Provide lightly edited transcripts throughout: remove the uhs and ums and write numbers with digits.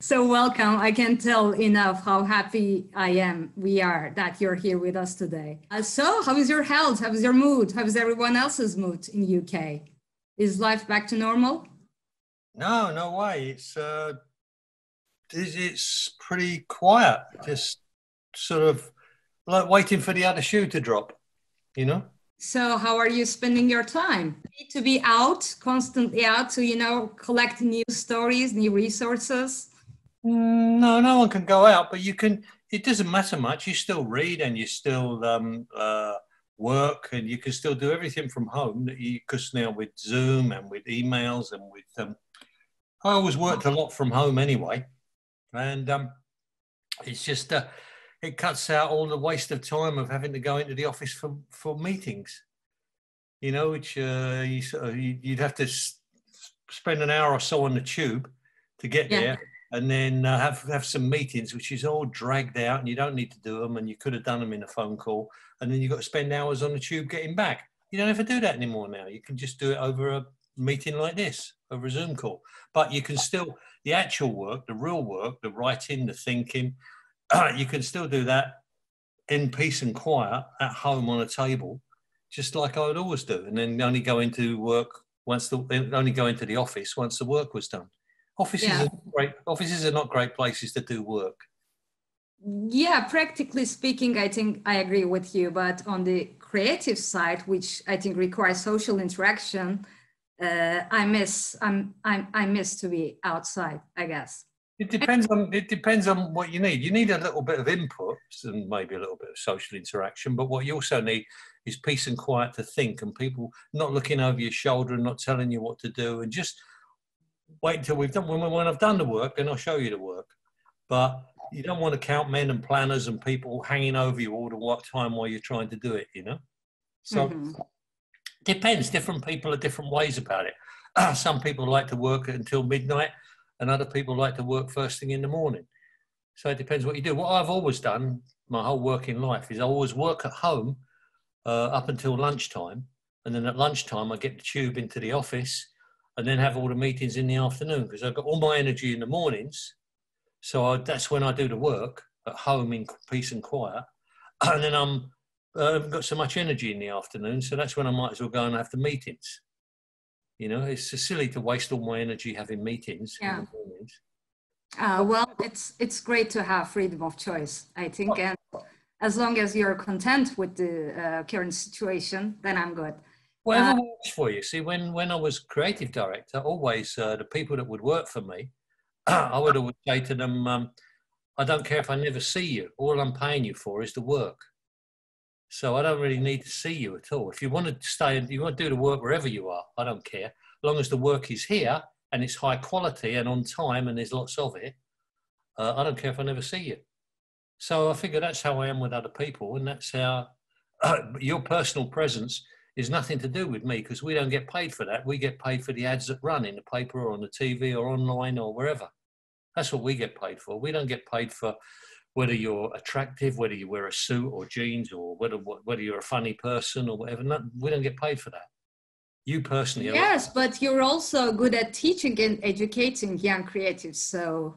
So welcome. I can't tell enough how happy we are that you're here with us today. So how is your health? How is your mood? How is everyone else's mood in UK? Is life back to normal? No way. It's pretty quiet. Just sort of like waiting for the other shoe to drop, you know? So how are you spending your time? You need to be out, constantly out to, collect new stories, new resources? No one can go out, but you can. It doesn't matter much. You still read and you still work, and you can still do everything from home. Because now with Zoom and with emails and with, I always worked a lot from home anyway, and it's just it cuts out all the waste of time of having to go into the office for meetings. Which you'd have to spend an hour or so on the tube to get there. And then have some meetings, which is all dragged out, and you don't need to do them, and you could have done them in a phone call, and then you've got to spend hours on the tube getting back. You don't have to do that anymore now. You can just do it over a meeting like this, over a Zoom call. But you can still, the actual work, the real work, the writing, the thinking, you can still do that in peace and quiet at home on a table, just like I would always do, and then only go into the office once the work was done. Offices are not great places to do work. Yeah, practically speaking, I think I agree with you. But on the creative side, which I think requires social interaction, I miss to be outside, I guess. It depends on what you need. You need a little bit of input and maybe a little bit of social interaction. But what you also need is peace and quiet to think, and people not looking over your shoulder and not telling you what to do, and just wait until we've done. When I've done the work, then I'll show you the work. But you don't want to count men and planners and people hanging over you all the time while you're trying to do it, So depends. Different people are different ways about it. Some people like to work until midnight, and other people like to work first thing in the morning. So it depends what you do. What I've always done my whole working life is I always work at home up until lunchtime, and then at lunchtime I get the tube into the office, and then have all the meetings in the afternoon, because I've got all my energy in the mornings. So that's when I do the work at home in peace and quiet. And then I haven't got so much energy in the afternoon. So that's when I might as well go and have the meetings. It's just silly to waste all my energy having meetings in the mornings. Well, it's great to have freedom of choice, I think. And as long as you're content with the current situation, then I'm good. Whatever works for you. See, when I was creative director, always the people that would work for me, I would always say to them, I don't care if I never see you. All I'm paying you for is the work. So I don't really need to see you at all. If you want to stay and you want to do the work wherever you are, I don't care. As long as the work is here and it's high quality and on time and there's lots of it, I don't care if I never see you. So I figure that's how I am with other people, and that's how your personal presence is nothing to do with me, because we don't get paid for that. We get paid for the ads that run in the paper or on the TV or online or wherever. That's what we get paid for. We don't get paid for whether you're attractive, whether you wear a suit or jeans, or whether you're a funny person or whatever. No, we don't get paid for that. You personally. Yes, but you're also good at teaching and educating young creatives. So.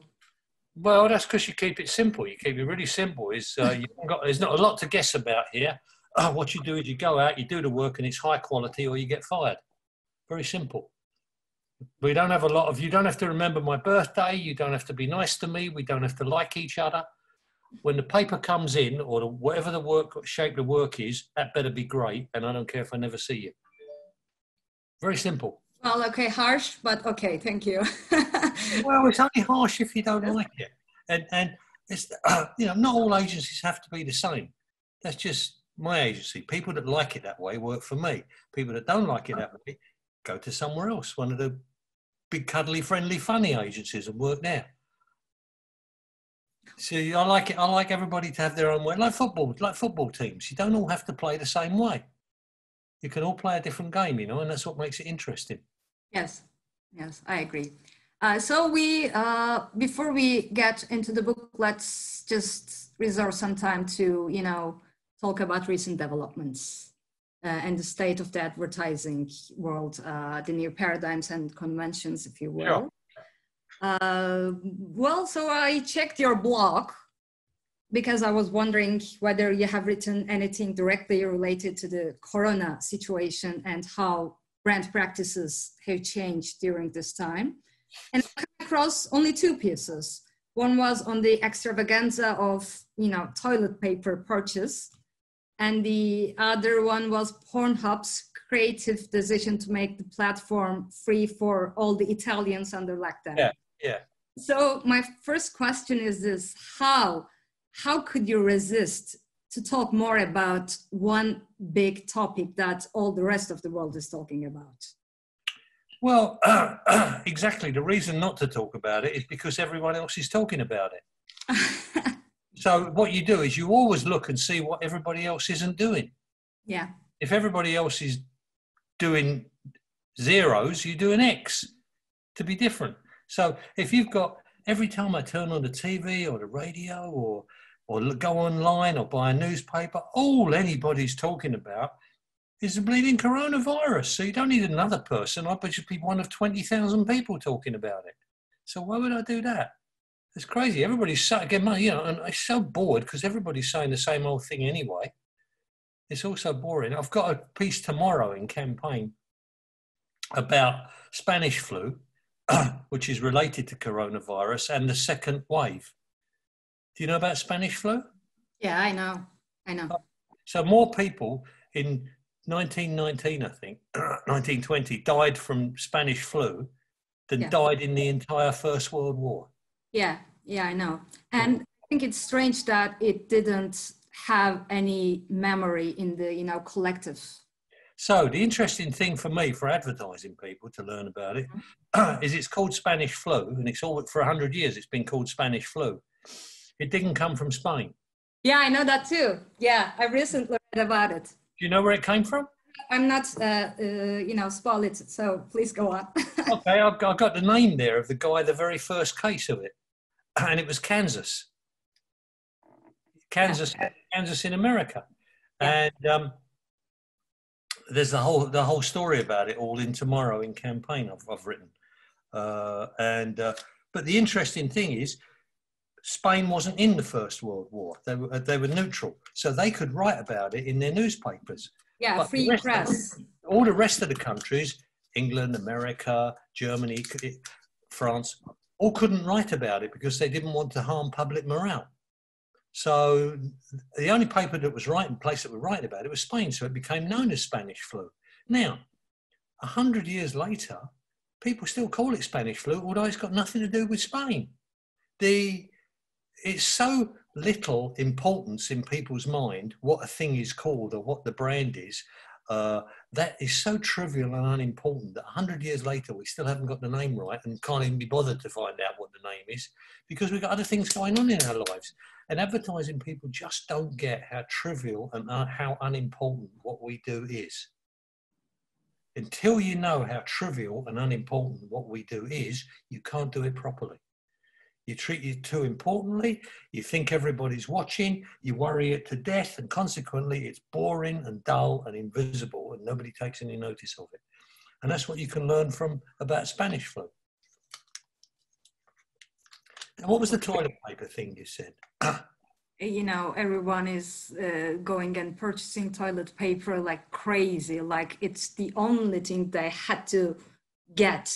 Well, that's because you keep it simple. You keep it really simple. There's not a lot to guess about here. What you do is you go out, you do the work, and it's high quality, or you get fired. Very simple. We don't have you don't have to remember my birthday. You don't have to be nice to me. We don't have to like each other. When the paper comes in, or whatever the shape the work is, that better be great. And I don't care if I never see you. Very simple. Well, okay, harsh, but okay, thank you. Well, it's only harsh if you don't like it. And it's, not all agencies have to be the same. That's just my agency. People that like it that way work for me. People that don't like it that way go to somewhere else, one of the big, cuddly, friendly, funny agencies, and work there. So I like it. I like everybody to have their own way, like football teams. You don't all have to play the same way. You can all play a different game, and that's what makes it interesting. Yes, I agree. So before we get into the book, let's just reserve some time to, talk about recent developments. and the state of the advertising world, the new paradigms and conventions, if you will. Sure. Well, so I checked your blog because I was wondering whether you have written anything directly related to the corona situation and how brand practices have changed during this time. And I came across only 2 pieces. One was on the extravaganza of, toilet paper purchase. And the other one was Pornhub's creative decision to make the platform free for all the Italians under lockdown. Yeah. So my first question is this: how could you resist to talk more about one big topic that all the rest of the world is talking about? Well, exactly. The reason not to talk about it is because everyone else is talking about it. So what you do is you always look and see what everybody else isn't doing. Yeah. If everybody else is doing zeros, you do an X to be different. So if you've got, every time I turn on the TV or the radio or go online or buy a newspaper, all anybody's talking about is the bleeding coronavirus. So you don't need another person. I bet just be one of 20,000 people talking about it. So why would I do that? It's crazy. Everybody's so, again, and I'm so bored because everybody's saying the same old thing anyway. It's also boring. I've got a piece tomorrow in Campaign about Spanish flu, which is related to coronavirus and the second wave. Do you know about Spanish flu? Yeah, I know. So more people in 1919, I think, 1920, died from Spanish flu than died in the entire First World War. Yeah, I know. And I think it's strange that it didn't have any memory in the, collective. So the interesting thing for me, for advertising people to learn about it, is it's called Spanish flu, and it's all for 100 years. It's been called Spanish flu. It didn't come from Spain. Yeah, I know that too. Yeah, I recently read about it. Do you know where it came from? I'm not, spoil it, so please go on. Okay, I've got the name there of the guy, the very first case of it, and it was Kansas in America, and there's the whole story about it all in tomorrow in Campaign I've written, but the interesting thing is, Spain wasn't in the First World War. They were neutral, so they could write about it in their newspapers. Yeah, but free press. All the rest of the countries, England, America, Germany, France, all couldn't write about it because they didn't want to harm public morale. So the only paper that was place that would write about it was Spain, so it became known as Spanish flu. Now, 100 years later, people still call it Spanish flu, although it's got nothing to do with Spain. It's so little importance in people's mind what a thing is called or what the brand is, that is so trivial and unimportant that 100 years later we still haven't got the name right and can't even be bothered to find out what the name is because we've got other things going on in our lives. And advertising people just don't get how trivial and how unimportant what we do is. Until you know how trivial and unimportant what we do is, you can't do it properly. You treat it too importantly, you think everybody's watching, you worry it to death, and consequently it's boring and dull and invisible and nobody takes any notice of it. And that's what you can learn about Spanish flu. And what was the toilet paper thing you said? Everyone is going and purchasing toilet paper like crazy, like it's the only thing they had to get.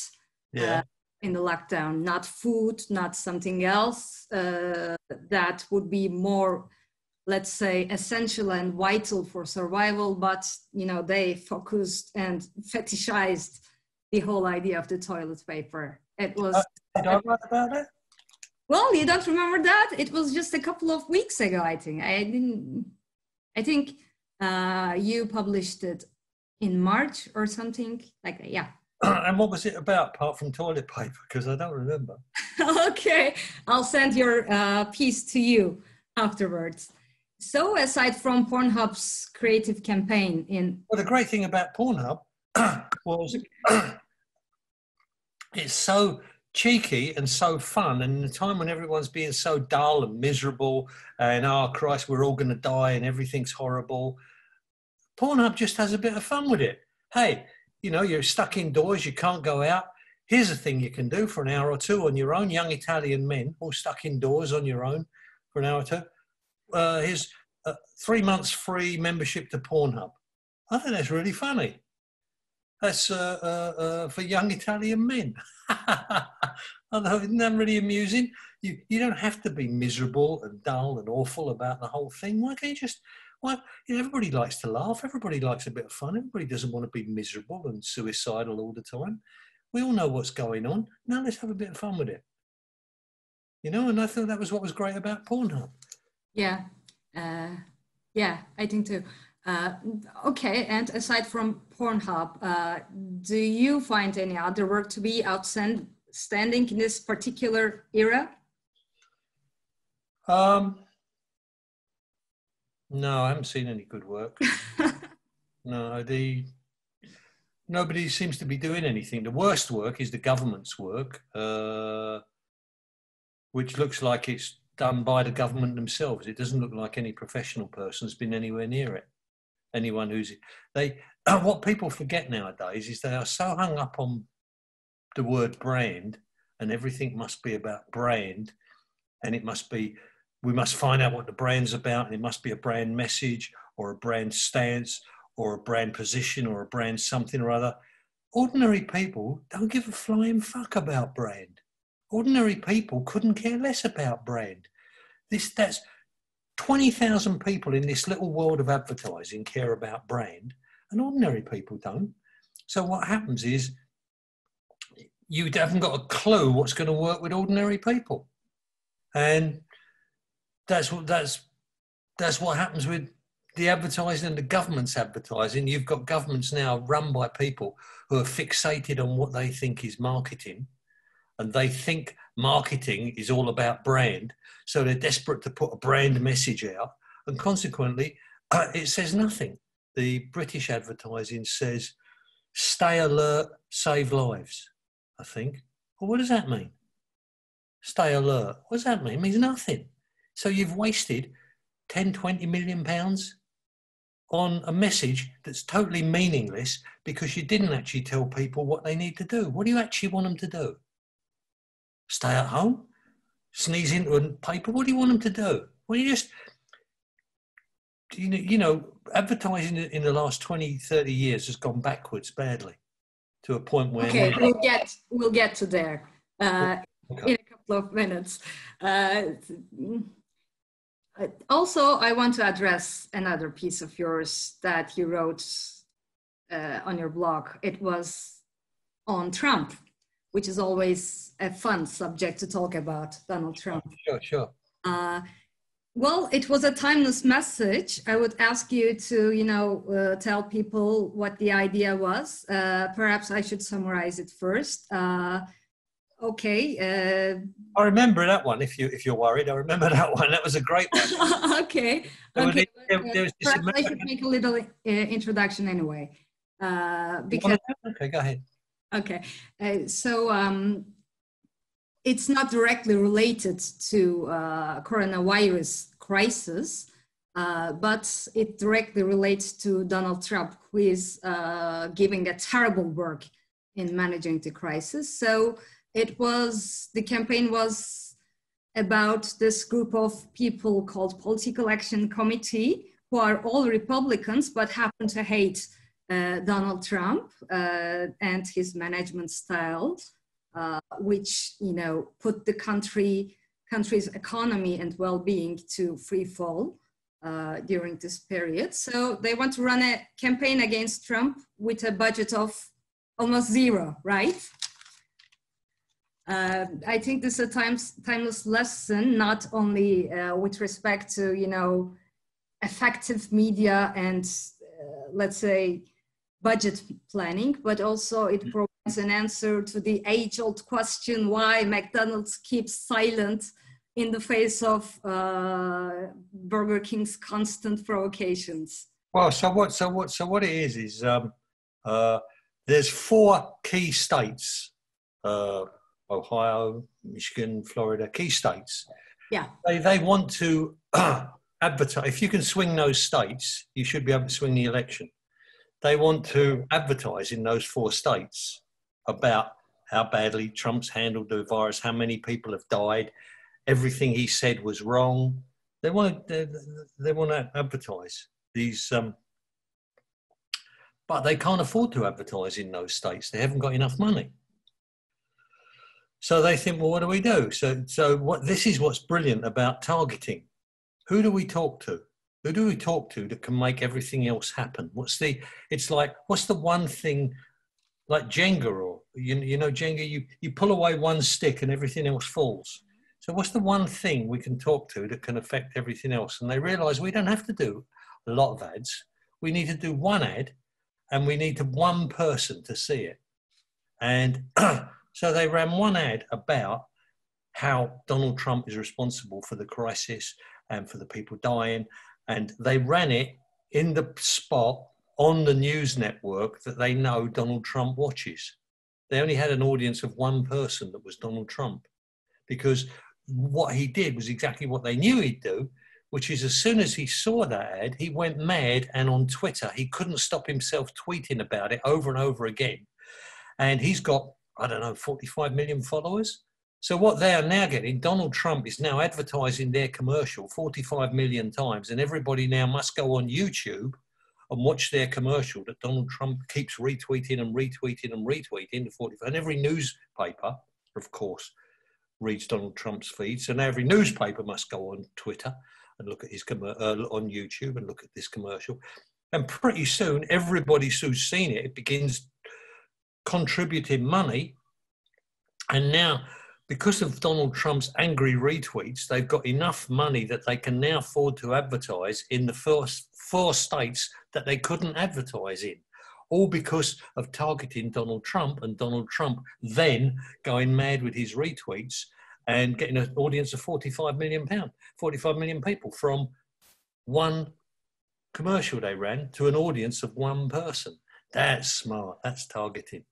Yeah. In the lockdown, not food, not something else that would be more, let's say, essential and vital for survival, but they focused and fetishized the whole idea of the toilet paper. It was did I write about it? Well, you don't remember that? It was just a couple of weeks ago, I think. I think you published it in March or something like that. Yeah. And what was it about, apart from toilet paper? Because I don't remember. Okay, I'll send your piece to you afterwards. So aside from Pornhub's creative campaign Well, the great thing about Pornhub was it's so cheeky and so fun, and in a time when everyone's being so dull and miserable and, oh, Christ, we're all going to die and everything's horrible, Pornhub just has a bit of fun with it. Hey, you know, you're stuck indoors, you can't go out. Here's a thing you can do for an hour or two on your own. Young Italian men all stuck indoors on your own for an hour or two. Here's 3 months free membership to Pornhub. I think that's really funny. That's for young Italian men. Isn't that really amusing? You don't have to be miserable and dull and awful about the whole thing. Why can't you just, everybody likes to laugh. Everybody likes a bit of fun. Everybody doesn't want to be miserable and suicidal all the time. We all know what's going on. Now let's have a bit of fun with it. You know, and I thought that was what was great about Pornhub. Yeah. Yeah, I think too. Okay, and aside from Pornhub, do you find any other work to be outstanding in this particular era? No, I haven't seen any good work. No, nobody seems to be doing anything. The worst work is the government's work, which looks like it's done by the government themselves. It doesn't look like any professional person's been anywhere near it. Anyone who's what people forget nowadays is they are so hung up on the word brand, and everything must be about brand, and it must be, we must find out what the brand's about, and it must be a brand message or a brand stance or a brand position or a brand something or other. Ordinary people don't give a flying fuck about brand. Ordinary people couldn't care less about brand. That's 20,000 people in this little world of advertising care about brand, and ordinary people don't. So what happens is you haven't got a clue what's going to work with ordinary people, and that's what happens with the advertising and the government's advertising. You've got governments now run by people who are fixated on what they think is marketing, and they think marketing is all about brand. So they're desperate to put a brand message out, and consequently, it says nothing. The British advertising says, stay alert, save lives, I think. Well, what does that mean? Stay alert. What does that mean? It means nothing. So you've wasted 10, 20 million pounds on a message that's totally meaningless because you didn't actually tell people what they need to do. What do you actually want them to do? Stay at home? Sneeze into a paper? What do you want them to do? Well, you just, you know, advertising in the last 20, 30 years has gone backwards badly to a point where... Okay, we'll get to there in a couple of minutes. Also, I want to address another piece of yours that you wrote on your blog. It was on Trump, which is always a fun subject to talk about, Donald Trump. Sure. Well, it was a timeless message. I would ask you to, tell people what the idea was. Perhaps I should summarize it first. Okay. I remember that one. If you're worried, I remember that one. That was a great one. Okay. Perhaps I should make a little introduction anyway. Because okay, go ahead. Okay, so it's not directly related to coronavirus crisis, but it directly relates to Donald Trump, who is giving a terrible work in managing the crisis. So the campaign was about this group of people called Political Action Committee, who are all Republicans, but happen to hate Donald Trump and his management style, which put the country's economy and well-being to free fall during this period. So they want to run a campaign against Trump with a budget of almost zero, right? I think this is a timeless lesson, not only with respect to effective media and let's say budget planning, but also it provides an answer to the age-old question why McDonald's keeps silent in the face of Burger King's constant provocations. Well, so what it is there's 4 key states, Ohio, Michigan, Florida, key states. Yeah. They want to advertise. If you can swing those states, you should be able to swing the election. They want to advertise in those 4 states about how badly Trump's handled the virus, how many people have died, everything he said was wrong. They want to advertise these, but they can't afford to advertise in those states. They haven't got enough money. So they think, well, what do we do? This is what's brilliant about targeting. Who do we talk to? Who do we talk to that can make everything else happen? What's the one thing, like Jenga, or you know Jenga, you pull away one stick and everything else falls. So what's the one thing we can talk to that can affect everything else? And they realize we don't have to do a lot of ads. We need to do one ad, and we need one person to see it. And so they ran one ad about how Donald Trump is responsible for the crisis and for the people dying. And they ran it in the spot on the news network that they know Donald Trump watches. They only had an audience of one person that was Donald Trump, because what he did was exactly what they knew he'd do, which is as soon as he saw that ad, he went mad, and on Twitter, he couldn't stop himself tweeting about it over and over again. And he's got, 45 million followers. So what they are now getting, Donald Trump is now advertising their commercial 45 million times, and everybody now must go on YouTube and watch their commercial that Donald Trump keeps retweeting and retweeting and retweeting to 45. And every newspaper, of course, reads Donald Trump's feed. So now every newspaper must go on Twitter and look at his on YouTube and look at this commercial. And pretty soon, everybody who's seen it begins contributing money. And now, because of Donald Trump's angry retweets, they've got enough money that they can now afford to advertise in the first 4 states that they couldn't advertise in, all because of targeting Donald Trump, and Donald Trump then going mad with his retweets and getting an audience of 45 million people from one commercial they ran to an audience of one person. That's smart. That's targeting.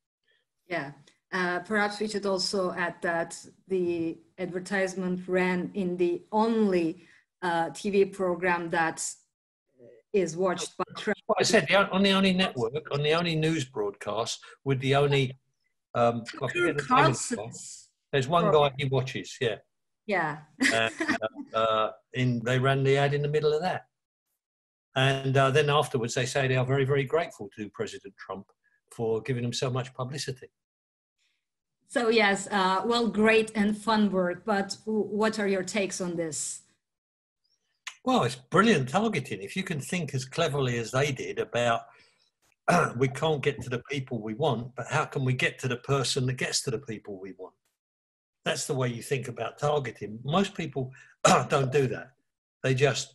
Yeah. Perhaps we should also add that the advertisement ran in the only TV program that is watched by Trump. What I said, on the only network, on the only news broadcast, with the only... there's one guy he watches, yeah. Yeah. They ran the ad in the middle of that. And then afterwards, they say they are very, very grateful to President Trump for giving them so much publicity. So yes, well, great and fun work, but what are your takes on this? Well, it's brilliant targeting. If you can think as cleverly as they did about we can't get to the people we want, but how can we get to the person that gets to the people we want? That's the way you think about targeting. Most people don't do that. They just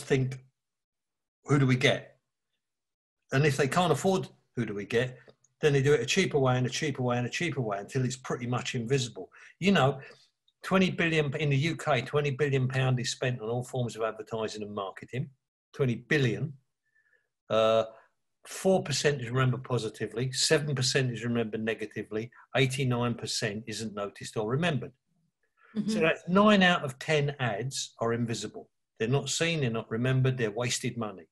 think, who do we get? And if they can't afford who do we get, then they do it a cheaper way and a cheaper way and a cheaper way until it's pretty much invisible. You know, 20 billion in the UK, 20 billion pound is spent on all forms of advertising and marketing. 20 billion. 4% is remembered positively, 7% is remembered negatively, 89% isn't noticed or remembered. Mm-hmm. So that's 9 out of 10 ads are invisible. They're not seen, they're not remembered, they're wasted money.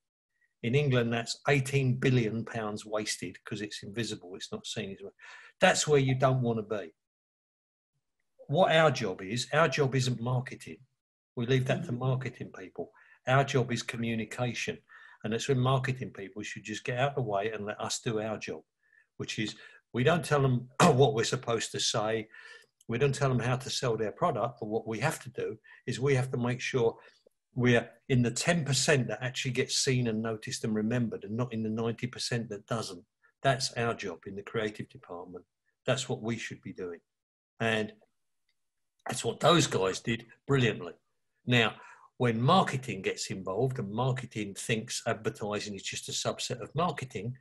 In England, that's 18 billion pounds wasted because it's invisible, it's not seen. That's where you don't want to be. What our job isn't marketing. We leave that to marketing people. Our job is communication. And that's when marketing people should just get out of the way and let us do our job, which is we don't tell them what we're supposed to say. We don't tell them how to sell their product. But what we have to do is we have to make sure we're in the 10% that actually gets seen and noticed and remembered, and not in the 90% that doesn't. That's our job in the creative department. That's what we should be doing. And that's what those guys did brilliantly. Now, when marketing gets involved and marketing thinks advertising is just a subset of marketing,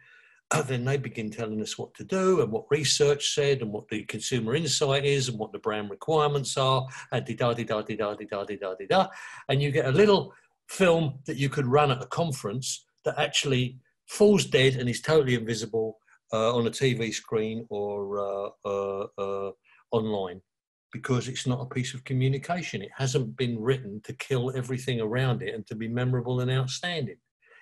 then they begin telling us what to do and what research said and what the consumer insight is and what the brand requirements are, and da-da-da-da-da-da-da-da-da-da. And you get a little film that you could run at a conference that actually falls dead and is totally invisible on a TV screen or online. because it's not a piece of communication. It hasn't been written to kill everything around it and to be memorable and outstanding.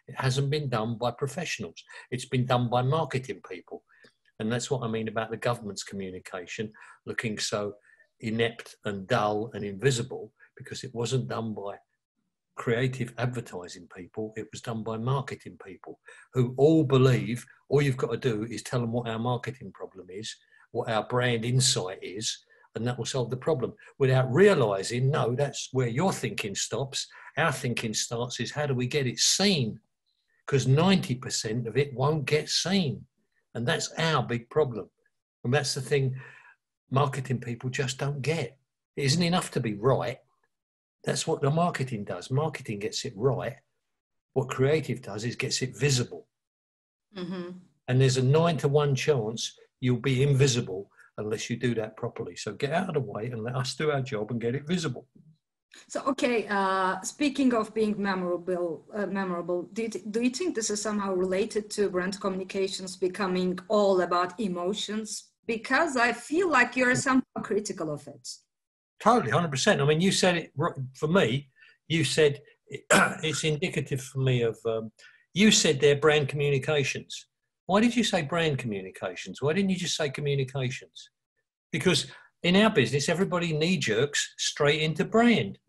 It hasn't been done by professionals. It's been done by marketing people. And that's what I mean about the government's communication looking so inept and dull and invisible, because it wasn't done by creative advertising people. It was done by marketing people who all believe all you've got to do is tell them what our marketing problem is, what our brand insight is, and that will solve the problem, without realizing, no, that's where your thinking stops. Our thinking starts is, how do we get it seen? Because 90% of it won't get seen. And that's our big problem. And that's the thing marketing people just don't get. It isn't enough to be right. That's what the marketing does. Marketing gets it right. What creative does is gets it visible. Mm-hmm. And there's a 9 to 1 chance you'll be invisible unless you do that properly. So get out of the way and let us do our job and get it visible. So, okay, speaking of being memorable, do you think this is somehow related to brand communications becoming all about emotions? Because I feel like you're somehow critical of it. Totally, 100%. I mean, you said it, for me, you said it's indicative for me of, you said they're brand communications. Why did you say brand communications? Why didn't you just say communications? Because in our business, everybody knee-jerks straight into brand.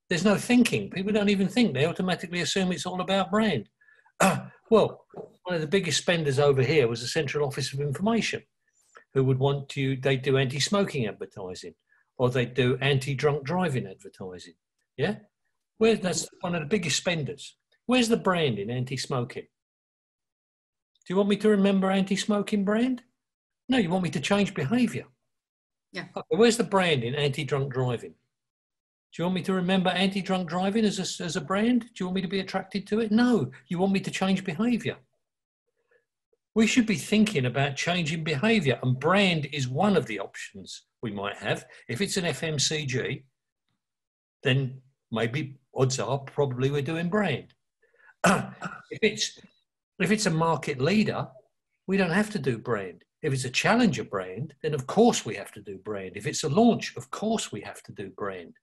There's no thinking. People don't even think. They automatically assume it's all about brand. Well, one of the biggest spenders over here was the Central Office of Information, who would want to, they'd do anti-smoking advertising, or they'd do anti-drunk driving advertising. Yeah? That's one of the biggest spenders. Where's the brand in anti-smoking? Do you want me to remember anti-smoking brand? No, you want me to change behaviour. Yeah. Okay, where's the brand in anti-drunk driving? Do you want me to remember anti-drunk driving as a brand? Do you want me to be attracted to it? No, you want me to change behaviour. We should be thinking about changing behaviour, and brand is one of the options we might have. If it's an FMCG, then maybe odds are probably we're doing brand. If it's a market leader, we don't have to do brand. If it's a challenger brand, then of course we have to do brand. If it's a launch, of course we have to do brand.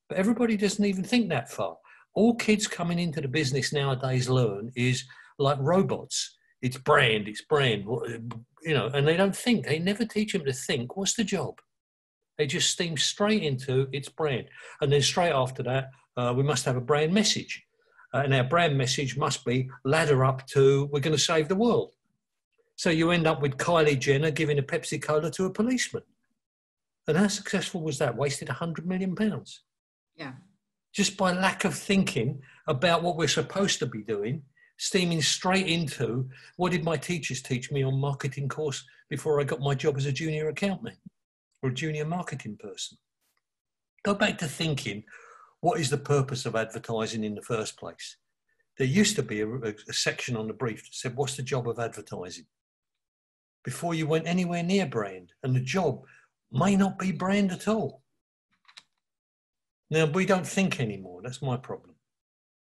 But everybody doesn't even think that far. All kids coming into the business nowadays learn is like robots. It's brand, you know, and they don't think. They never teach them to think, what's the job? They just steam straight into its brand. And then straight after that, we must have a brand message. And our brand message must be ladder up to, we're going to save the world. So you end up with Kylie Jenner giving a Pepsi Cola to a policeman. And how successful was that? Wasted £100 million. Yeah. Just by lack of thinking about what we're supposed to be doing, steaming straight into, what did my teachers teach me on marketing course before I got my job as a junior accountant or a junior marketing person? Go back to thinking, what is the purpose of advertising in the first place? There used to be a section on the brief that said, what's the job of advertising? Before you went anywhere near brand, and the job may not be brand at all. Now, we don't think anymore. That's my problem.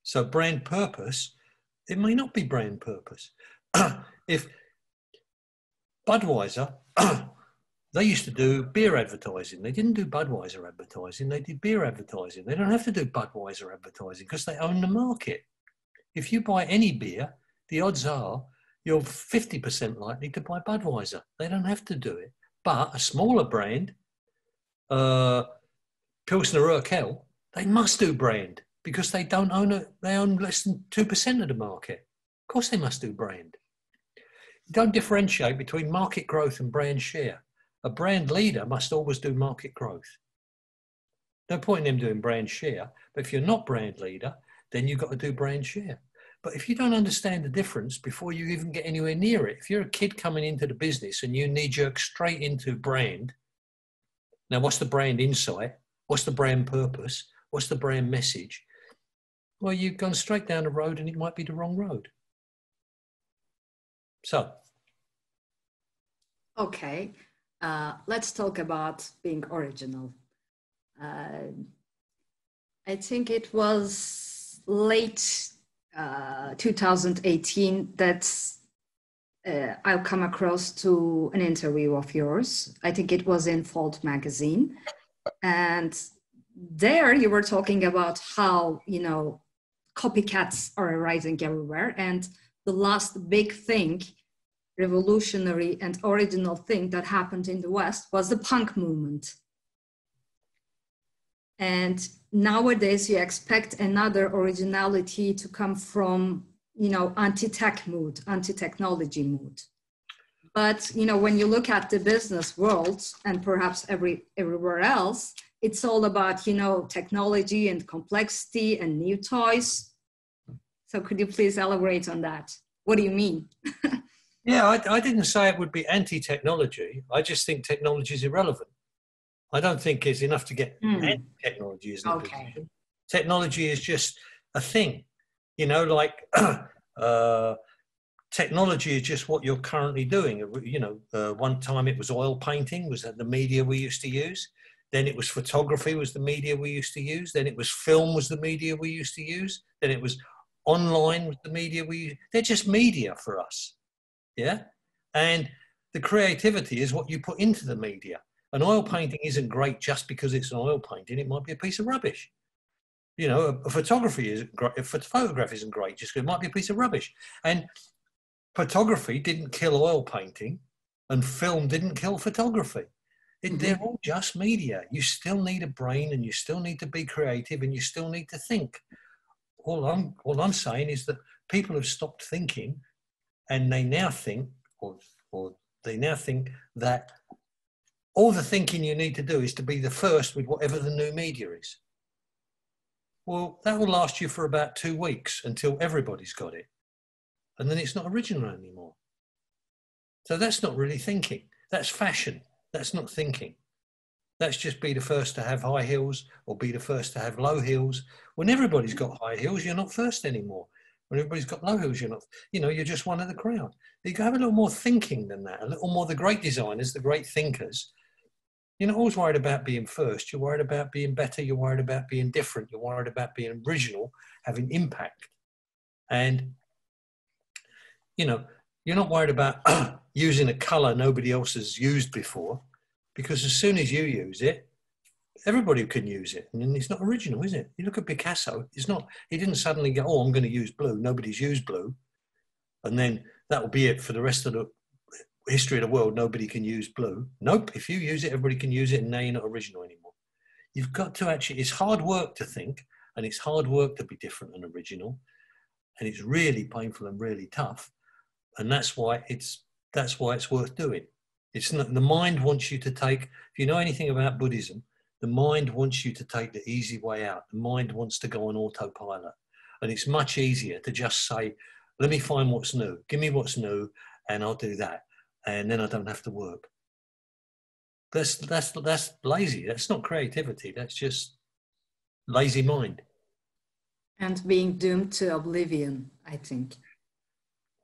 So brand purpose, it may not be brand purpose. If Budweiser, they used to do beer advertising. They didn't do Budweiser advertising. They did beer advertising. They don't have to do Budweiser advertising because they own the market. If you buy any beer, the odds are you're 50% likely to buy Budweiser. They don't have to do it. But a smaller brand, Pilsner Urquell, they must do brand because they don't own it. They own less than 2% of the market. Of course they must do brand. You don't differentiate between market growth and brand share. A brand leader must always do market growth. No point in them doing brand share, but if you're not brand leader, then you've got to do brand share. But if you don't understand the difference before you even get anywhere near it, if you're a kid coming into the business and you knee-jerk straight into brand, now what's the brand insight? What's the brand purpose? What's the brand message? Well, you've gone straight down the road and it might be the wrong road. So. Okay, let's talk about being original. I think it was late 2018 that I'll come across to an interview of yours. I think it was in Fold magazine. And there you were talking about how, you know, copycats are arising everywhere. And the last big thing, revolutionary and original thing that happened in the West was the punk movement. And nowadays you expect another originality to come from, you know, anti-tech mood, anti-technology mood. But, you know, when you look at the business world and perhaps everywhere else, it's all about, you know, technology and complexity and new toys. So could you please elaborate on that? What do you mean? Yeah, I didn't say it would be anti-technology. I just think technology is irrelevant. I don't think it's enough to get anti-technology is in a position. Technology is just a thing, you know, like technology is just what you're currently doing. You know, one time it was oil painting, was that the media we used to use. Then it was photography was the media we used to use. Then it was film was the media we used to use. Then it was online was the media we use. They're just media for us. Yeah. And the creativity is what you put into the media. An oil painting isn't great just because it's an oil painting. It might be a piece of rubbish. You know, a photography isn't great. If a photograph isn't great, just because it might be a piece of rubbish. And photography didn't kill oil painting, and film didn't kill photography. They're all just media. You still need a brain, and you still need to be creative, and you still need to think. All I'm saying is that people have stopped thinking, and they now think, or they now think that all the thinking you need to do is to be the first with whatever the new media is. Well, that will last you for about 2 weeks until everybody's got it. And then it's not original anymore. So that's not really thinking. That's fashion. That's not thinking. That's just be the first to have high heels or be the first to have low heels. When everybody's got high heels, you're not first anymore. When everybody's got low heels, you're not, you know, you're just one of the crowd. You can have a little more thinking than that, a little more. The great designers, the great thinkers, you're not always worried about being first. You're worried about being better. You're worried about being different. You're worried about being original, having impact. And, you know, you're not worried about using a color nobody else has used before, because as soon as you use it, everybody can use it. And it's not original, is it? You look at Picasso, it's not, he didn't suddenly go, oh, I'm going to use blue. Nobody's used blue. And then that will be it for the rest of the history of the world. Nobody can use blue. Nope. If you use it, everybody can use it, and now you're not original anymore. You've got to actually, it's hard work to think, and it's hard work to be different and original. And it's really painful and really tough. And that's why it's worth doing. It's not, the mind wants you to take, if you know anything about Buddhism, the mind wants you to take the easy way out. The mind wants to go on autopilot. And it's much easier to just say, let me find what's new. Give me what's new, and I'll do that. And then I don't have to work. That's lazy. That's not creativity. That's just lazy mind. And being doomed to oblivion, I think.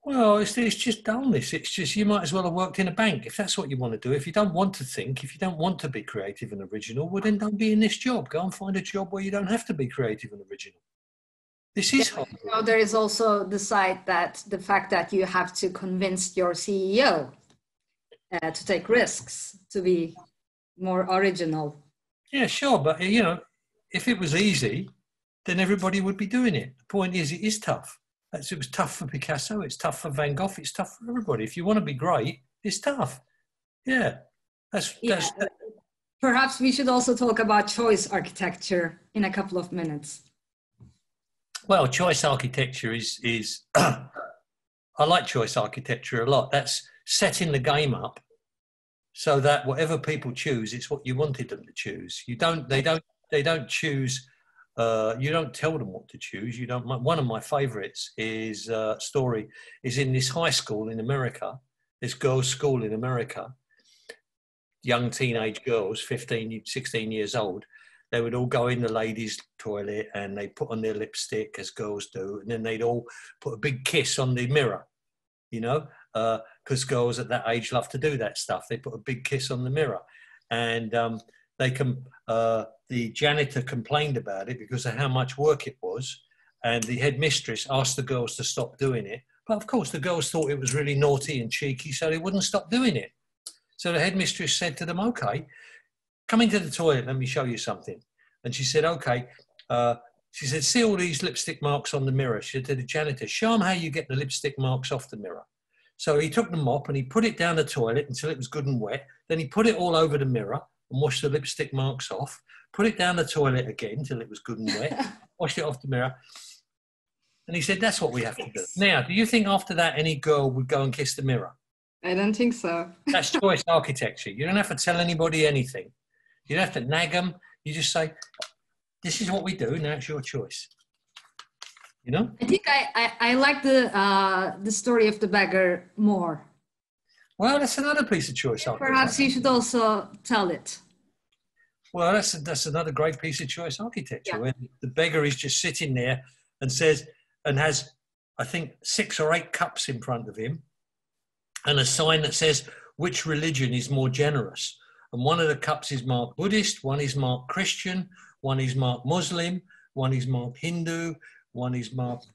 Well, it's just dullness. It's just, you might as well have worked in a bank if that's what you want to do. If you don't want to think, if you don't want to be creative and original, well, then don't be in this job. Go and find a job where you don't have to be creative and original. This is hard. You know, there is also the side that the fact that you have to convince your CEO to take risks, to be more original. Yeah, sure. But, you know, if it was easy, then everybody would be doing it. The point is, it is tough. It was tough for Picasso. It's tough for Van Gogh. It's tough for everybody. If you want to be great, it's tough. Yeah. Perhaps we should also talk about choice architecture in a couple of minutes. Well, choice architecture is I like choice architecture a lot. That's setting the game up so that whatever people choose, it's what you wanted them to choose. They don't choose. You don't tell them what to choose. You don't. One of my favourites is story is in this high school in America, this girls' school in America. Young teenage girls, 15, 16 years old, they would all go in the ladies' toilet and they put on their lipstick as girls do, and then they'd all put a big kiss on the mirror, you know, because girls at that age love to do that stuff. They put a big kiss on the mirror, and the janitor complained about it because of how much work it was, and the headmistress asked the girls to stop doing it, But of course, the girls thought it was really naughty and cheeky, so they wouldn't stop doing it. So the headmistress said to them, okay, come into the toilet, let me show you something. And she said, okay. She said, see all these lipstick marks on the mirror? She said to the janitor, show them how you get the lipstick marks off the mirror. So he took the mop and he put it down the toilet until it was good and wet. Then he put it all over the mirror and washed the lipstick marks off. Put it down the toilet again until it was good and wet. Washed it off the mirror. And he said, that's what we have to do. Now, do you think after that any girl would go and kiss the mirror? I don't think so. That's choice architecture. You don't have to tell anybody anything. You don't have to nag them. You just say, this is what we do. Now it's your choice. You know? I think I like the story of the beggar more. Well, that's another piece of choice architecture. Perhaps you should also tell it. Well, that's another great piece of choice architecture, Yeah. where the beggar is just sitting there and says, and has, I think, 6 or 8 cups in front of him and a sign that says which religion is more generous. And one of the cups is marked Buddhist, one is marked Christian, one is marked Muslim, one is marked Hindu, one is marked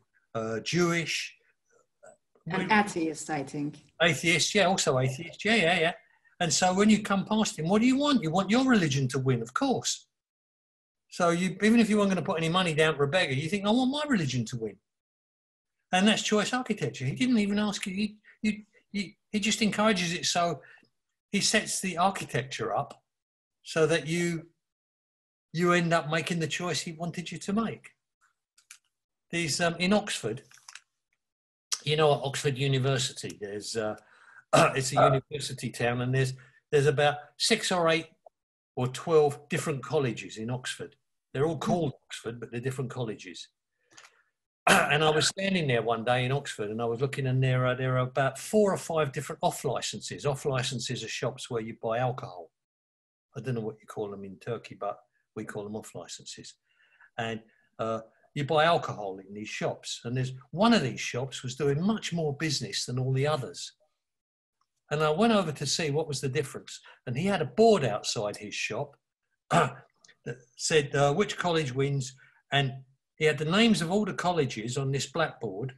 Jewish. An atheist, I think. Atheist, yeah, also atheist, yeah. And so when you come past him, what do you want? You want your religion to win, of course. So even if you weren't going to put any money down for a beggar, you think, I want my religion to win. And that's choice architecture. He didn't even ask you. He just encourages it. So he sets the architecture up so that you end up making the choice he wanted you to make. These in Oxford, you know, at Oxford University, there's it's a university town, and there's about 6 or 8 or 12 different colleges in Oxford. They're all called Oxford, but they're different colleges. And I was standing there one day in Oxford, and I was looking, and there are about 4 or 5 different off licenses. Off licenses are shops where you buy alcohol. I don't know what you call them in Turkey, but we call them off licenses. And you buy alcohol in these shops. And there's one of these shops was doing much more business than all the others. And I went over to see what was the difference. And he had a board outside his shop that said which college wins. And he had the names of all the colleges on this blackboard.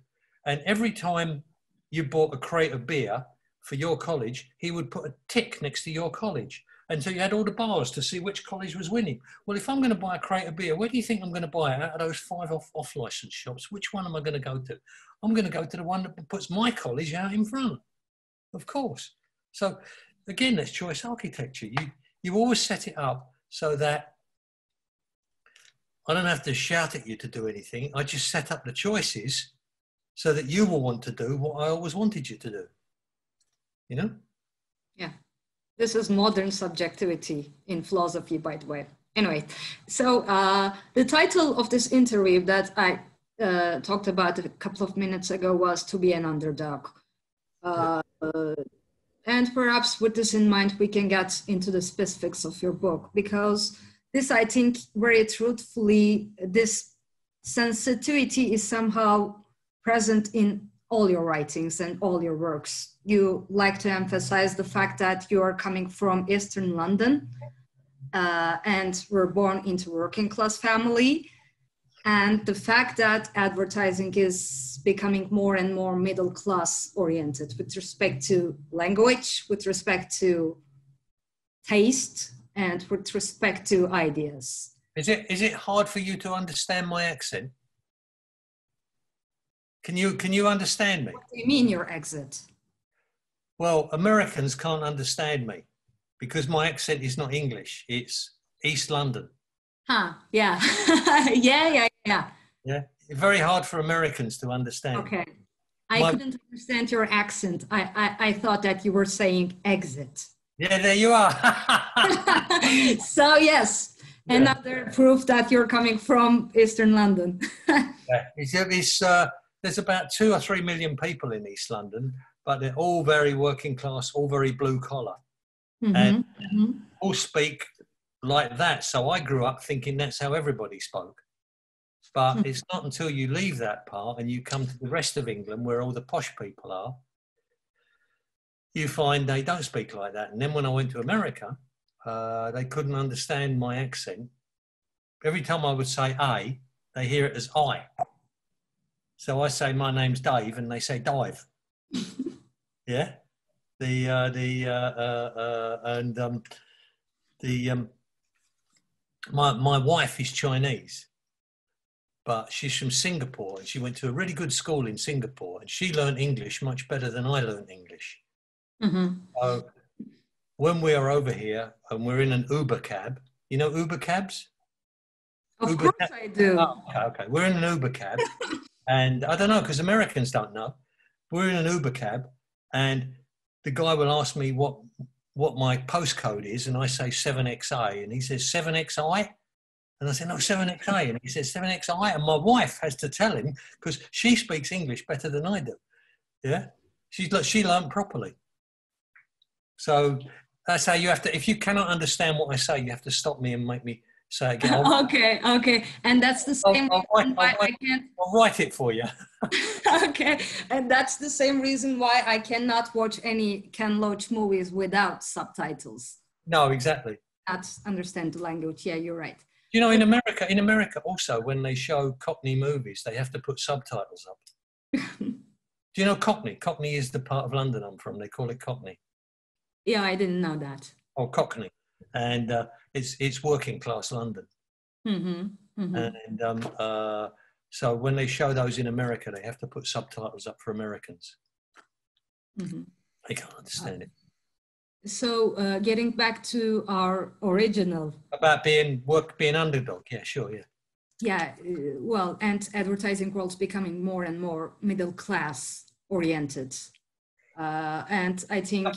And every time you bought a crate of beer for your college, he would put a tick next to your college. And so you had all the bars to see which college was winning. Well, if I'm going to buy a crate of beer, where do you think I'm going to buy it? Out of those 5 off-license shops, which one am I going to go to? I'm going to go to the one that puts my college out in front, of course. So, again, that's choice architecture. You always set it up so that I don't have to shout at you to do anything. I just set up the choices so that you will want to do what I always wanted you to do. You know? Yeah. This is modern subjectivity in philosophy, by the way. Anyway, so the title of this interview that I talked about a couple of minutes ago was To Be an Underdog. And perhaps with this in mind, we can get into the specifics of your book, because this, I think, very truthfully, this sensitivity is somehow present in all your writings and all your works. You like to emphasize the fact that you are coming from Eastern London and were born into a working class family, and the fact that advertising is becoming more and more middle class oriented with respect to language, with respect to taste, and with respect to ideas. Is it hard for you to understand my accent? Can you understand me? What do you mean your exit? Well, Americans can't understand me because my accent is not English. It's East London. Huh, yeah. Yeah. Yeah, very hard for Americans to understand. Okay. I couldn't understand your accent. I thought that you were saying exit. Yeah, there you are. So yes, yeah. Another proof that you're coming from Eastern London. Yeah, there's about 2 or 3 million people in East London, but they're all very working class, all very blue collar, and all speak like that. So I grew up thinking that's how everybody spoke. But it's not until you leave that part and you come to the rest of England, where all the posh people are, you find they don't speak like that. And then when I went to America, they couldn't understand my accent. Every time I would say A, they hear it as I. So I say, my name's Dave, and they say Dive. Yeah. My wife is Chinese, but she's from Singapore, and she went to a really good school in Singapore, and she learned English much better than I learned English. Mm-hmm. So when we are over here and we're in an Uber cab, you know Uber cabs? Of course I do. Oh, okay. We're in an Uber cab, and I don't know, because Americans don't know. We're in an Uber cab, and the guy will ask me what my postcode is, and I say 7XA, and he says 7XI, and I say no, 7XA, and he says 7XI, and my wife has to tell him because she speaks English better than I do. Yeah, she learned properly. So that's how you have to. If you cannot understand what I say, you have to stop me and make me say it again. Okay, and that's the same reason why I can't. I'll write it for you. Okay, and that's the same reason why I cannot watch any Ken Loach movies without subtitles. No, exactly. Not understand the language. Yeah, you're right. You know, in America also, when they show Cockney movies, they have to put subtitles up. Do you know Cockney? Cockney is the part of London I'm from. They call it Cockney. Yeah, I didn't know that. Oh, Cockney, and it's working class London. Mm-hmm. Mm-hmm. And so when they show those in America, they have to put subtitles up for Americans. Mm-hmm. They can't understand it. So getting back to our original about being underdog. Yeah, sure. Yeah. Yeah, well, and advertising world's becoming more and more middle class oriented, and I think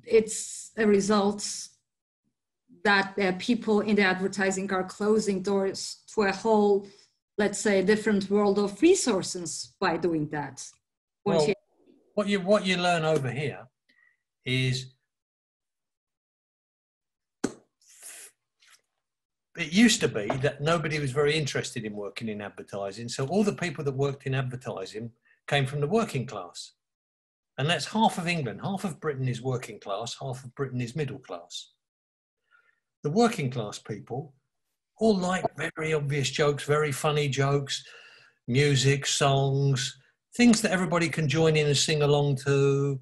it's a result that people in the advertising are closing doors to a whole, let's say, different world of resources by doing that. Well, what you learn over here is it used to be that nobody was very interested in working in advertising. So all the people that worked in advertising came from the working class. And that's half of England. Half of Britain is working class, half of Britain is middle class. The working class people all like very obvious jokes, very funny jokes, music, songs, things that everybody can join in and sing along to,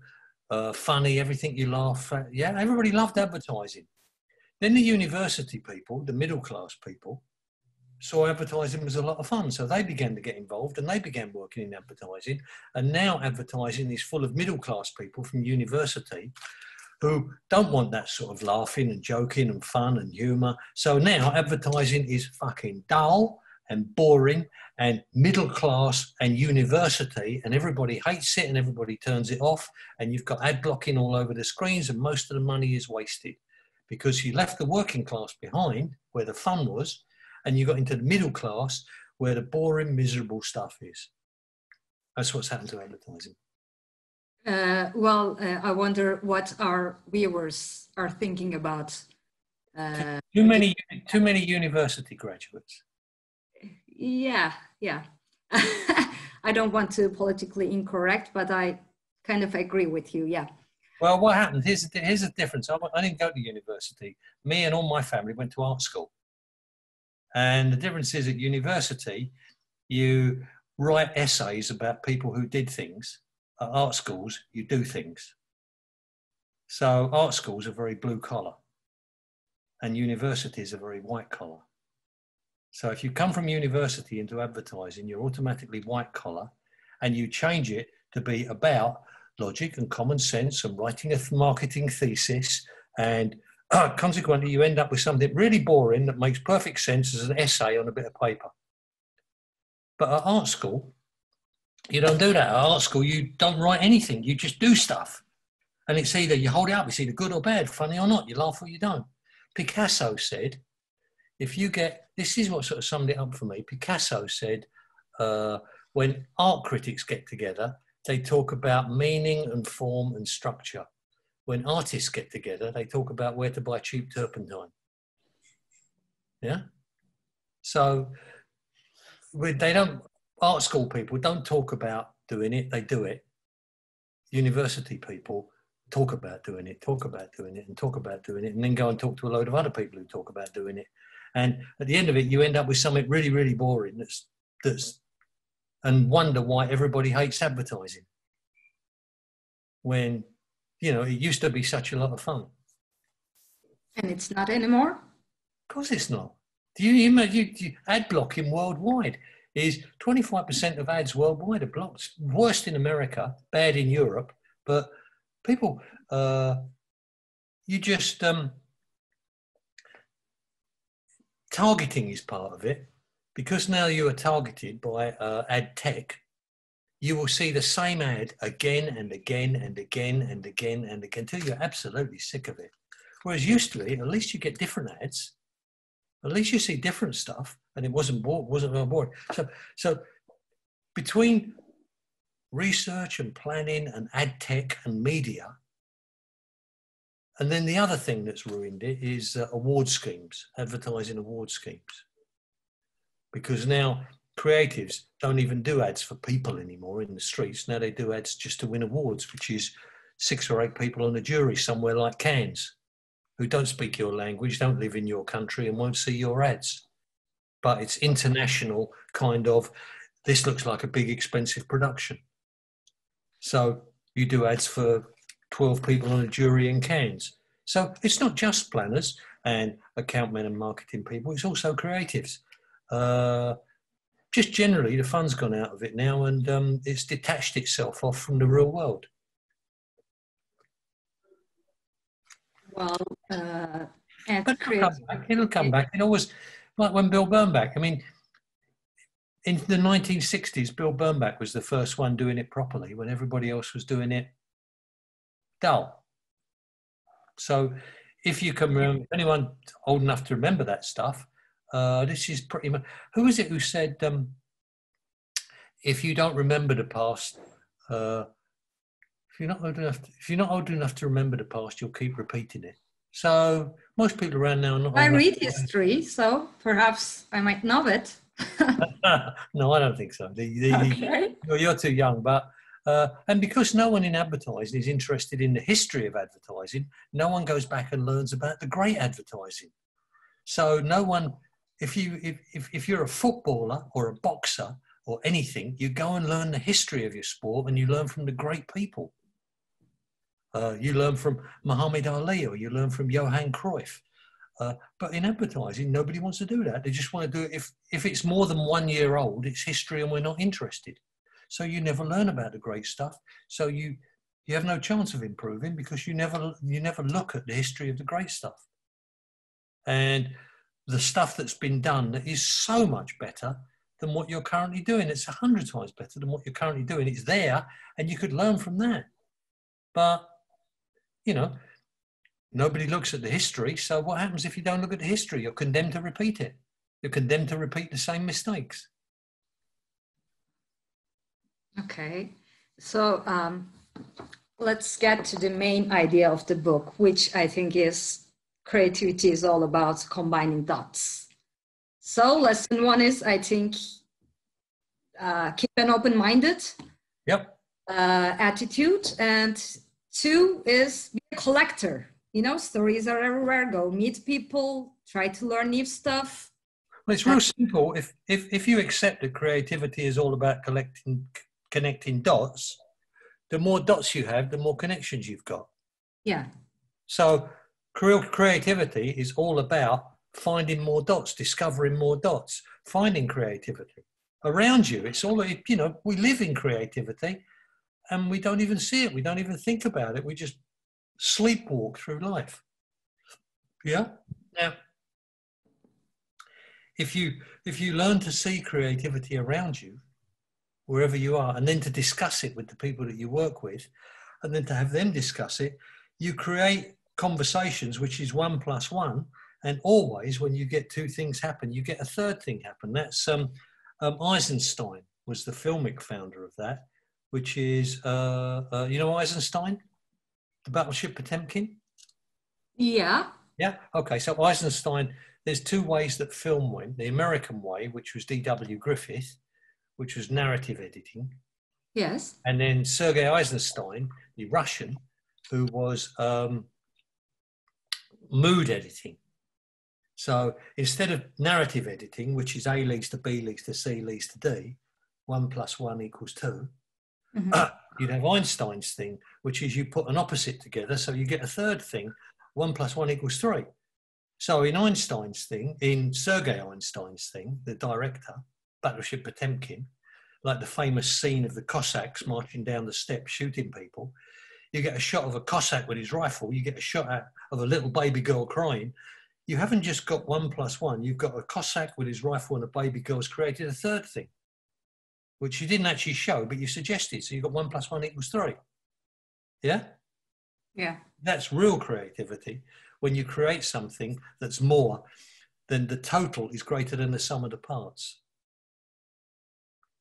funny, everything you laugh at. Yeah, everybody loved advertising. Then the university people, the middle class people, saw advertising was a lot of fun. So they began to get involved and they began working in advertising. And now advertising is full of middle class people from university who don't want that sort of laughing and joking and fun and humour. So now advertising is fucking dull and boring and middle class and university, and everybody hates it and everybody turns it off. And you've got ad blocking all over the screens and most of the money is wasted because you left the working class behind where the fun was, and you got into the middle class where the boring, miserable stuff is. That's what's happened to advertising. I wonder what our viewers are thinking about. Too many university graduates. Yeah. I don't want to politically incorrect, but I kind of agree with you. Yeah. Well, what happened? Here's the difference. I didn't go to university. Me and all my family went to art school. And the difference is at university, you write essays about people who did things. At art schools, you do things. So art schools are very blue collar and universities are very white collar. So if you come from university into advertising, you're automatically white collar, and you change it to be about logic and common sense and writing a marketing thesis, and consequently you end up with something really boring that makes perfect sense as an essay on a bit of paper. But at art school, you don't do that. At art school, you don't write anything. You just do stuff. And it's either you hold it up, it's either good or bad, funny or not. You laugh or you don't. Picasso said, if you get, this is what sort of summed it up for me. Picasso said, when art critics get together, they talk about meaning and form and structure. When artists get together, they talk about where to buy cheap turpentine. Yeah? So art school people don't talk about doing it, they do it. University people talk about doing it, and then go and talk to a load of other people who talk about doing it. And at the end of it, you end up with something really, really boring that's and wonder why everybody hates advertising. When, you know, it used to be such a lot of fun. And it's not anymore? Of course it's not. Do you imagine ad blocking worldwide is 25% of ads worldwide are blocked. Worst in America, bad in Europe, but people, you just, targeting is part of it. Because now you are targeted by ad tech, you will see the same ad again and again and again and again and again until you're absolutely sick of it. Whereas used to be, at least you get different ads, at least you see different stuff, and it wasn't boring. So between research and planning and ad tech and media, and then the other thing that's ruined it is award schemes, advertising award schemes. Because now creatives don't even do ads for people anymore in the streets. Now they do ads just to win awards, which is 6 or 8 people on a jury somewhere like Cannes who don't speak your language, don't live in your country and won't see your ads. But it's international kind of, this looks like a big expensive production. So you do ads for 12 people on a jury in Cannes. So it's not just planners and account men and marketing people, it's also creatives. Just generally, the fun's gone out of it now, and it's detached itself off from the real world. Well, it'll come back. It always, like when Bill Bernbach, I mean, in the 1960s, Bill Bernbach was the first one doing it properly when everybody else was doing it dull. So if you can remember, anyone old enough to remember that stuff, this is pretty much, who is it who said, if you don't remember the past, if you're not old enough to remember the past, you'll keep repeating it. So most people around now are not. I read history, so perhaps I might know it. No, I don't think so. Okay. You're too young, but and because no one in advertising is interested in the history of advertising, no one goes back and learns about the great advertising. So no one, if you're a footballer or a boxer or anything, you go and learn the history of your sport and you learn from the great people. You learn from Muhammad Ali or you learn from Johan Cruyff. But in advertising, nobody wants to do that. They just want to do it. If it's more than 1 year old, it's history and we're not interested. So you never learn about the great stuff. So you have no chance of improving because you never look at the history of the great stuff. And the stuff that's been done that is so much better than what you're currently doing. It's 100 times better than what you're currently doing. It's there and you could learn from that. But, you know, nobody looks at the history. So what happens if you don't look at the history? You're condemned to repeat it. You're condemned to repeat the same mistakes. Okay. So let's get to the main idea of the book, which I think is creativity is all about combining dots. So lesson 1 is, I think, keep an open-minded attitude. And 2 is be a collector. You know, stories are everywhere. Go meet people, try to learn new stuff. Well, it's real simple. If you accept that creativity is all about connecting dots, the more dots you have, the more connections you've got. Yeah. So creativity is all about finding more dots, discovering more dots, finding creativity around you. It's all, you know, we live in creativity and we don't even see it. We don't even think about it. We just sleepwalk through life. Yeah. Now, if you learn to see creativity around you, wherever you are, and then to discuss it with the people that you work with, and then to have them discuss it, you create conversations, which is 1 + 1. And always when you get 2 things happen, you get a 3rd thing happen. That's Eisenstein was the filmic founder of that, which is, you know Eisenstein? The Battleship Potemkin? Yeah. Yeah, okay. So Eisenstein, there's 2 ways that film went. The American way, which was D.W. Griffith, which was narrative editing. Yes. And then Sergei Eisenstein, the Russian, who was mood editing. So instead of narrative editing, which is A leads to B leads to C leads to D, 1 + 1 = 2. Mhm. You'd have Einstein's thing, which is you put an opposite together, so you get a third thing, 1 + 1 = 3. So in Einstein's thing, in Sergei Einstein's thing, the director, Battleship Potemkin, like the famous scene of the Cossacks marching down the steps shooting people, you get a shot of a Cossack with his rifle, you get a shot of a little baby girl crying. You haven't just got 1 + 1, you've got a Cossack with his rifle and a baby girl's created a third thing, which you didn't actually show, but you suggested. So you've got 1 + 1 = 3. Yeah? Yeah. That's real creativity, when you create something that's more than the total is greater than the sum of the parts.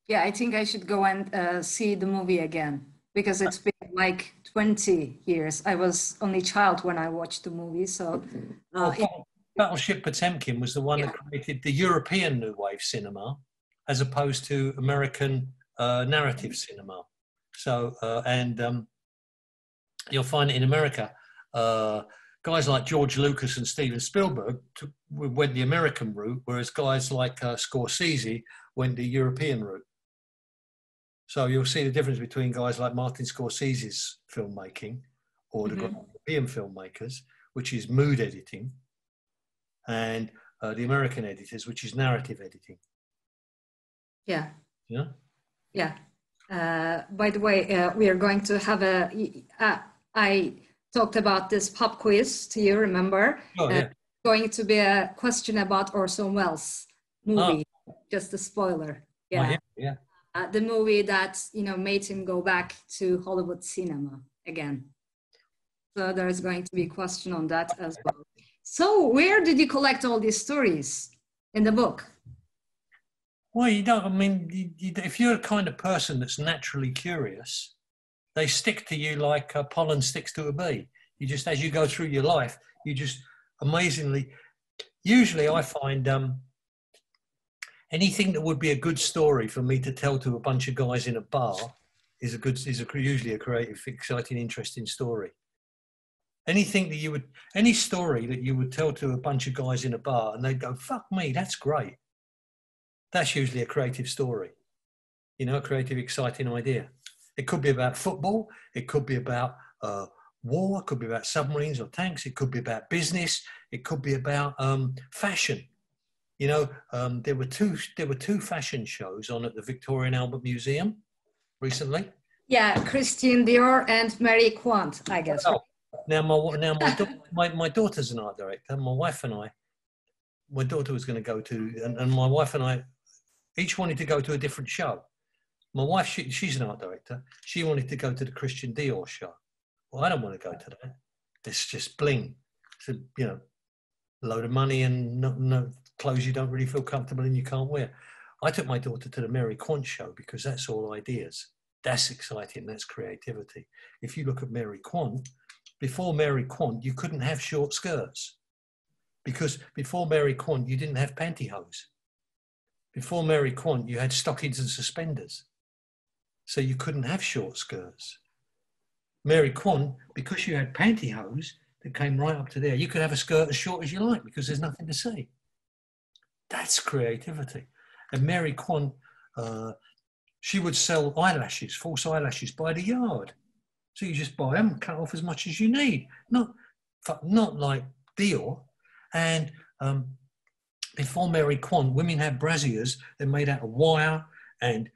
Yeah, I think I should go and see the movie again, because it's been like 20 years. I was only a child when I watched the movie. So Battleship Potemkin was the one that created the European New Wave cinema, as opposed to American narrative cinema. So, you'll find in America, guys like George Lucas and Steven Spielberg went the American route, whereas guys like Scorsese went the European route. So you'll see the difference between guys like Martin Scorsese's filmmaking, or the European filmmakers, which is mood editing, and the American editors, which is narrative editing. Yeah. Yeah. Yeah. By the way, we are going to have I talked about this pop quiz to you, remember? Oh, yeah. Going to be a question about Orson Welles movie. Just a spoiler. Yeah. Oh, yeah. The movie that, made him go back to Hollywood cinema again. So there's going to be a question on that as well. So where did you collect all these stories in the book? Well, you don't, I mean, if you're a kind of person that's naturally curious, they stick to you like pollen sticks to a bee. You just, as you go through your life, you just amazingly, usually I find anything that would be a good story for me to tell to a bunch of guys in a bar is usually a creative, exciting, interesting story. Any story that you would tell to a bunch of guys in a bar and they'd go, fuck me, that's great. That's usually a creative story, a creative, exciting idea. It could be about football. It could be about war. It could be about submarines or tanks. It could be about business. It could be about fashion. There were two fashion shows on at the Victoria and Albert Museum recently. Yeah, Christian Dior and Marie Quant, I guess. Oh, now my daughter's an art director. My daughter was going to go to, and my wife and I each wanted to go to a different show. My wife, she's an art director. She wanted to go to the Christian Dior show. Well, I don't want to go to that. It's just bling. It's a load of money and no clothes you don't really feel comfortable in, you can't wear. I took my daughter to the Mary Quant show because that's all ideas. That's exciting. That's creativity. If you look at Mary Quant, before Mary Quant, you couldn't have short skirts. Because before Mary Quant, you didn't have pantyhose. Before Mary Quant, you had stockings and suspenders. So you couldn't have short skirts. Mary Quant, because you had pantyhose that came right up to there, you could have a skirt as short as you like because there's nothing to see. That's creativity. And Mary Quant, she would sell eyelashes, false eyelashes by the yard. So you just buy them, cut off as much as you need. Not like Dior. And before Mary Quant, women had brassieres. They're made out of wire, and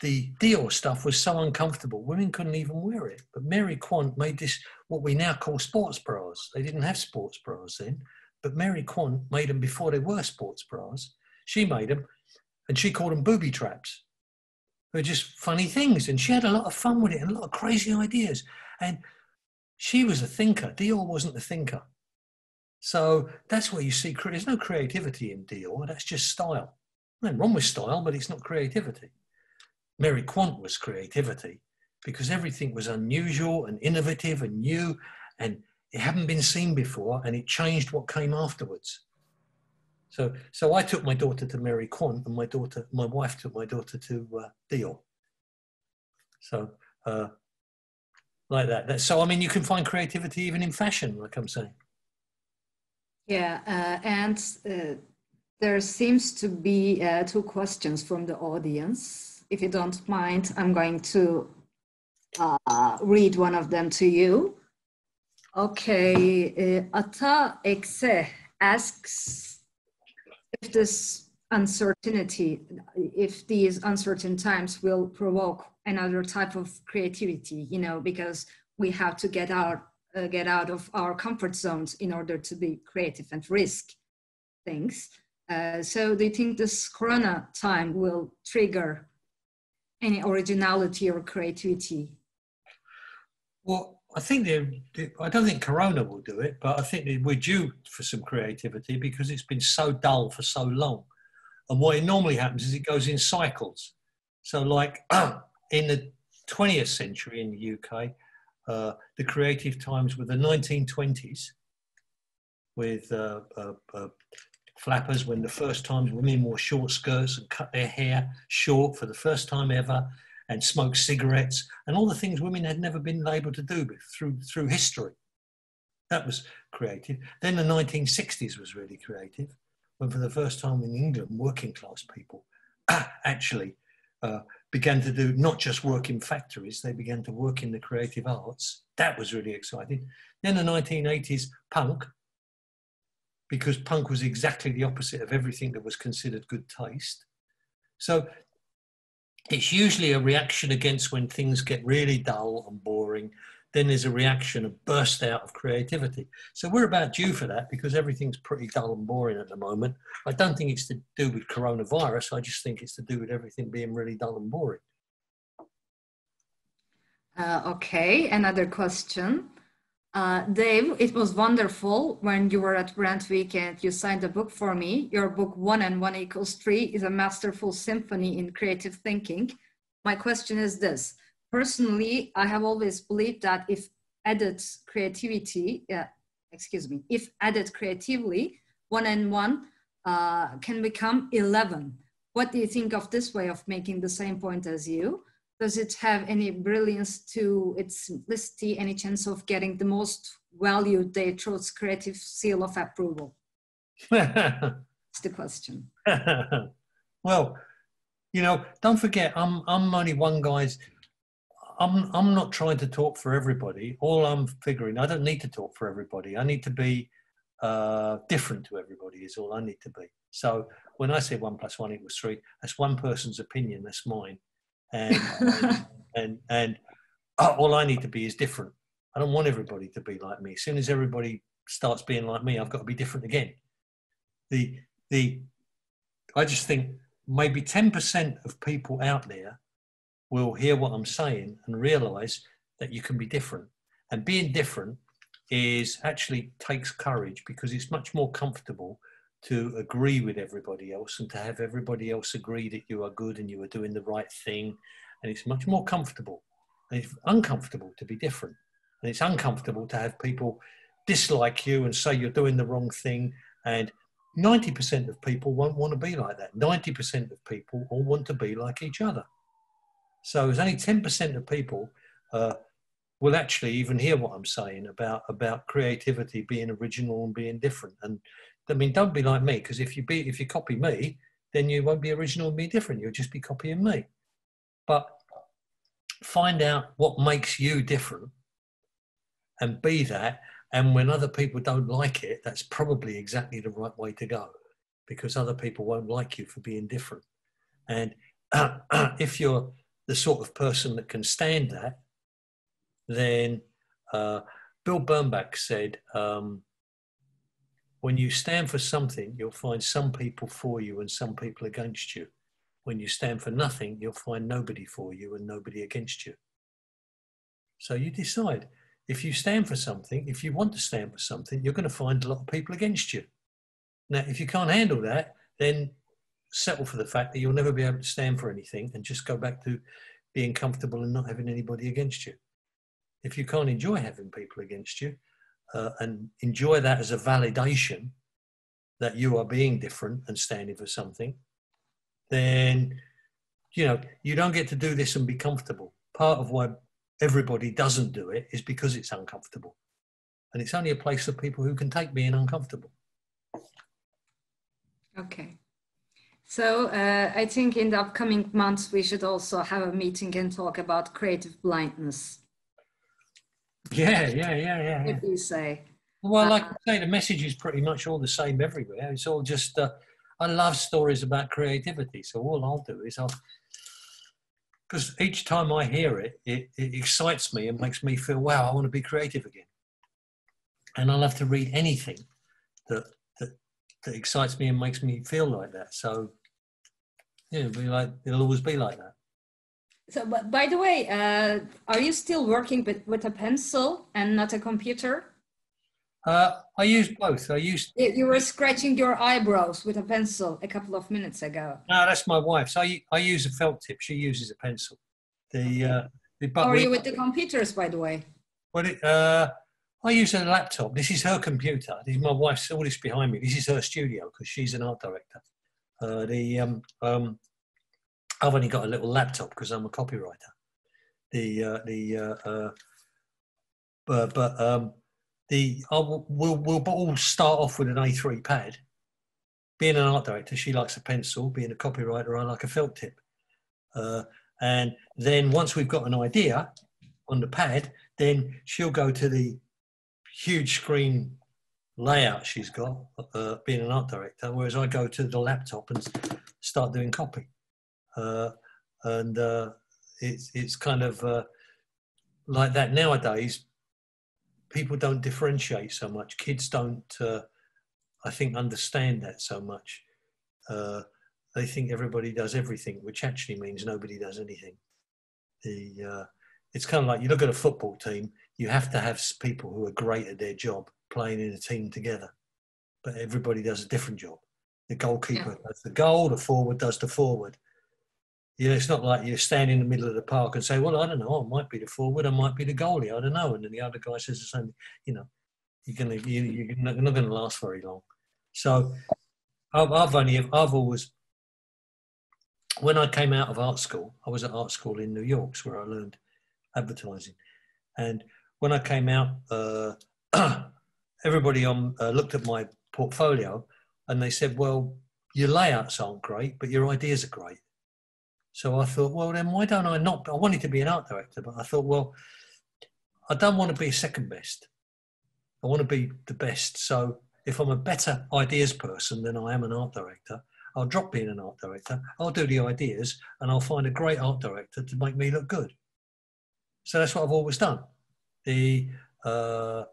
the Dior stuff was so uncomfortable, women couldn't even wear it. But Mary Quant made this, what we now call sports bras. They didn't have sports bras then, but Mary Quant made them before they were sports bras. She made them, and she called them booby traps. They're just funny things, and she had a lot of fun with it and a lot of crazy ideas. And she was a thinker. Dior wasn't a thinker. So that's where you see, there's no creativity in Dior, that's just style. Nothing wrong with style, but it's not creativity. Mary Quant was creativity because everything was unusual and innovative and new, and it hadn't been seen before, and it changed what came afterwards. So I took my daughter to Mary Quant, and my wife took my daughter to Dior. So like that. So I mean, you can find creativity even in fashion, like I'm saying. Yeah, and There seems to be two questions from the audience. If you don't mind, I'm going to read one of them to you. Okay, Ata Ekse asks if this uncertainty, if these uncertain times will provoke another type of creativity, you know, because we have to get out of our comfort zones in order to be creative and risk things. So do you think this Corona time will trigger any originality or creativity? Well, I think I don't think Corona will do it, but I think we're due for some creativity because it's been so dull for so long. And what it normally happens is it goes in cycles. So like in the 20th century in the UK, the creative times were the 1920s with flappers, when the first time women wore short skirts and cut their hair short for the first time ever, and smoked cigarettes, and all the things women had never been able to do through history. That was creative. Then the 1960s was really creative, when for the first time in England, working class people actually began to do not just work in factories, they began to work in the creative arts. That was really exciting. Then the 1980s, punk, because punk was exactly the opposite of everything that was considered good taste. So it's usually a reaction against when things get really dull and boring. Then there's a reaction, a burst out of creativity. So we're about due for that because everything's pretty dull and boring at the moment. I don't think it's to do with coronavirus. I just think it's to do with everything being really dull and boring. Okay, another question. Dave, it was wonderful when you were at Brand Week and you signed a book for me. Your book, 1 and 1 = 3, is a masterful symphony in creative thinking. My question is this. Personally, I have always believed that if added creatively, 1 and 1 can become 11. What do you think of this way of making the same point as you? Does it have any brilliance to its simplicity, any chance of getting the most valued Dave Trott's creative seal of approval? That's the question. Well, you know, don't forget, I'm only one guy's. I'm not trying to talk for everybody. All I'm figuring, I don't need to talk for everybody. I need to be different to everybody is all I need to be. So when I say 1 + 1 = 3, that's one person's opinion, that's mine. And all I need to be is different. I don't want everybody to be like me. As soon as everybody starts being like me, I've got to be different again. I just think maybe 10% of people out there will hear what I'm saying and realize that you can be different. And being different actually takes courage, because it's much more comfortable to agree with everybody else and to have everybody else agree that you are good and you are doing the right thing. And it's much more comfortable. And it's uncomfortable to be different. And it's uncomfortable to have people dislike you and say you're doing the wrong thing. And 90% of people won't want to be like that. 90% of people all want to be like each other. So there's only 10% of people will actually even hear what I'm saying about creativity, being original and being different. And I mean, don't be like me, because if you copy me, then you won't be original and be different. You'll just be copying me. But find out what makes you different and be that. And when other people don't like it, that's probably exactly the right way to go, because other people won't like you for being different. And if you're the sort of person that can stand that, then Bill Bernbach said, when you stand for something, you'll find some people for you and some people against you. When you stand for nothing, you'll find nobody for you and nobody against you. So you decide. If you stand for something, if you want to stand for something, you're going to find a lot of people against you. Now, if you can't handle that, then settle for the fact that you'll never be able to stand for anything and just go back to being comfortable and not having anybody against you. If you can't enjoy having people against you and enjoy that as a validation that you are being different and standing for something, then, you know, you don't get to do this and be comfortable. Part of why everybody doesn't do it is because it's uncomfortable. And it's only a place for people who can take being uncomfortable. Okay. So I think in the upcoming months, we should also have a meeting and talk about creative blindness. Yeah. What do you say? Well, like I say, the message is pretty much all the same everywhere. It's all just, I love stories about creativity. So all I'll do is because each time I hear it, it excites me and makes me feel, wow, I want to be creative again. And I love to read anything that excites me and makes me feel like that. So yeah, it'll always be like that. So, but by the way, are you still working with a pencil and not a computer? I use both. You were scratching your eyebrows with a pencil a couple of minutes ago. No, that's my wife. So I use a felt tip. She uses a pencil. How are you with the computers, by the way? Well, I use a laptop. This is her computer. This is my wife's. All this behind me. This is her studio because she's an art director. I've only got a little laptop because I'm a copywriter. We'll all start off with an A3 pad. Being an art director, she likes a pencil. Being a copywriter, I like a felt tip. And then once we've got an idea on the pad, then she'll go to the huge screen layout she's got, being an art director, whereas I go to the laptop and start doing copy. It's kind of like that nowadays. People don't differentiate so much. Kids don't, I think, understand that so much. They think everybody does everything, which actually means nobody does anything. It's kind of like you look at a football team, you have to have people who are great at their job playing in a team together, but everybody does a different job. The goalkeeper does the goal, the forward does the forward. You know, it's not like you stand in the middle of the park and say, well, I don't know, I might be the forward, I might be the goalie, I don't know. And then the other guy says the same, you know, you're not going to last very long. So I've always, when I came out of art school, I was at art school in New York, where I learned advertising. And when I came out, everybody looked at my portfolio and they said, well, your layouts aren't great, but your ideas are great. So I thought, well, then why don't I not? I wanted to be an art director, but I thought, well, I don't want to be second best. I want to be the best. So if I'm a better ideas person than I am an art director, I'll drop being an art director. I'll do the ideas and I'll find a great art director to make me look good. So that's what I've always done. I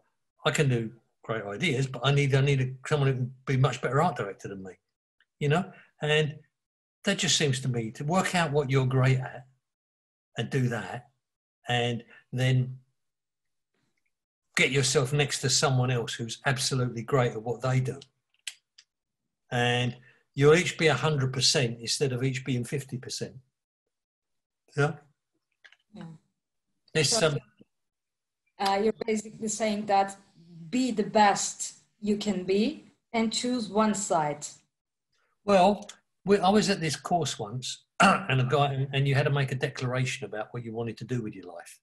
can do great ideas, but I need someone who can be much better art director than me, you know? And that just seems to me to work out what you're great at and do that, and then get yourself next to someone else who's absolutely great at what they do. And you'll each be 100% instead of each being 50%. Yeah? Yeah. So, you're basically saying that be the best you can be and choose one side. Well, I was at this course once, and you had to make a declaration about what you wanted to do with your life,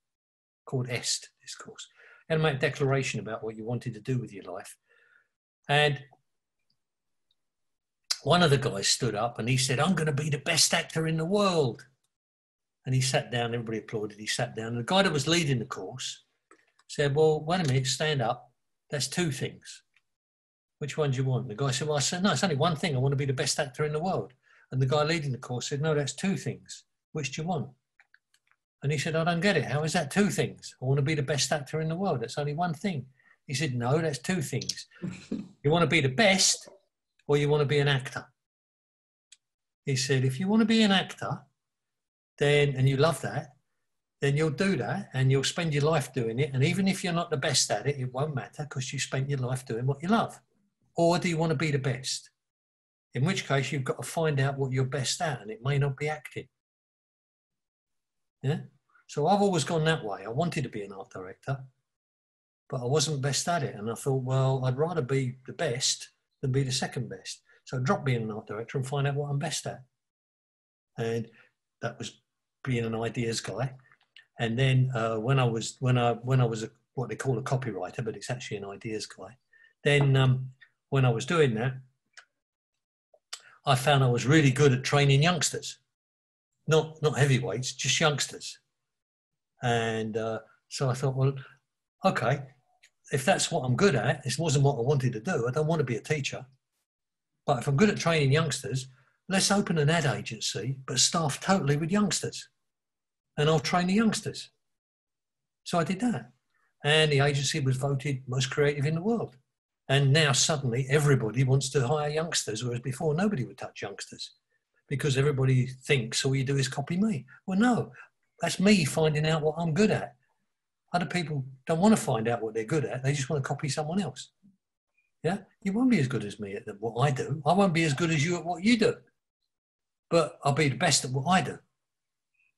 called EST, this course. You had to make a declaration about what you wanted to do with your life. And one of the guys stood up and he said, I'm going to be the best actor in the world. And he sat down, everybody applauded, he sat down. And the guy that was leading the course said, well, wait a minute, stand up. That's two things. Which one do you want? The guy said, well, I said, no, it's only one thing. I want to be the best actor in the world. And the guy leading the course said, no, that's two things. Which do you want? And he said, I don't get it. How is that two things? I want to be the best actor in the world. That's only one thing. He said, no, that's two things. You want to be the best or you want to be an actor? He said, if you want to be an actor, then, and you love that, then you'll do that and you'll spend your life doing it. And even if you're not the best at it, it won't matter because you spent your life doing what you love. Or do you want to be the best? In which case, you've got to find out what you're best at, and it may not be acting. Yeah? So I've always gone that way. I wanted to be an art director, but I wasn't best at it. And I thought, well, I'd rather be the best than be the second best. So drop being an art director and find out what I'm best at. And that was being an ideas guy. And then when I was what they call a copywriter, but it's actually an ideas guy. Then when I was doing that, I found I was really good at training youngsters, not heavyweights, just youngsters. And so I thought, well, okay, if that's what I'm good at, this wasn't what I wanted to do. I don't want to be a teacher. But if I'm good at training youngsters, let's open an ad agency, but staffed totally with youngsters. And I'll train the youngsters. So I did that. And the agency was voted most creative in the world. And now suddenly everybody wants to hire youngsters, whereas before nobody would touch youngsters because everybody thinks all you do is copy me. Well, no, that's me finding out what I'm good at. Other people don't want to find out what they're good at. They just want to copy someone else. Yeah, you won't be as good as me at what I do. I won't be as good as you at what you do, but I'll be the best at what I do.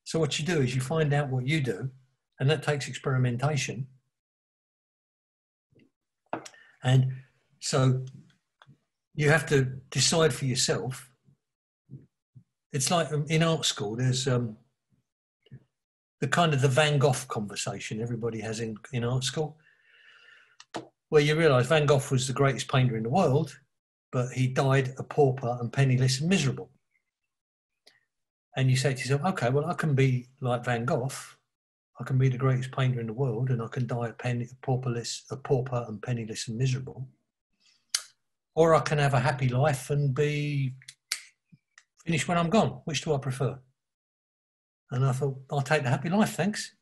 So what you do is you find out what you do, and that takes experimentation. And so you have to decide for yourself. It's like in art school, there's the kind of the Van Gogh conversation everybody has in art school, where you realise Van Gogh was the greatest painter in the world, but he died a pauper and penniless and miserable. And you say to yourself, okay, well, I can be like Van Gogh. I can be the greatest painter in the world, and I can die a pauper and penniless and miserable. Or I can have a happy life and be finished when I'm gone. Which do I prefer? And I thought, I'll take the happy life, thanks.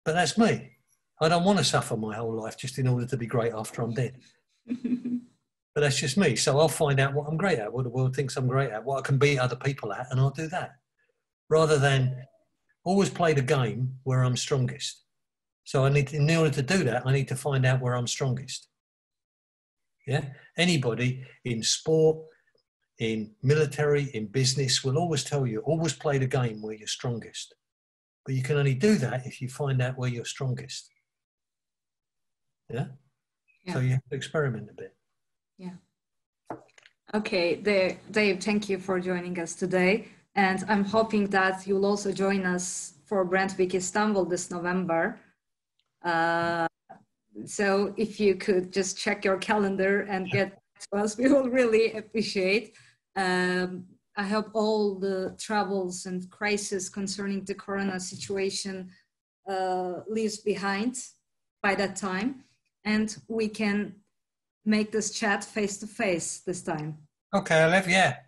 But that's me. I don't want to suffer my whole life just in order to be great after I'm dead. But that's just me. So I'll find out what I'm great at, what the world thinks I'm great at, what I can beat other people at, and I'll do that. Rather than always play the game where I'm strongest. So in order to do that, I need to find out where I'm strongest. Yeah. Anybody in sport, in military, in business will always tell you, always play the game where you're strongest. But you can only do that if you find out where you're strongest. Yeah. So you have to experiment a bit. Yeah. Okay, Dave, thank you for joining us today. And I'm hoping that you'll also join us for Brand Week Istanbul this November. So if you could just check your calendar and get back to us, we will really appreciate. I hope all the troubles and crisis concerning the corona situation leaves behind by that time. And we can make this chat face to face this time. Okay, Alev, yeah.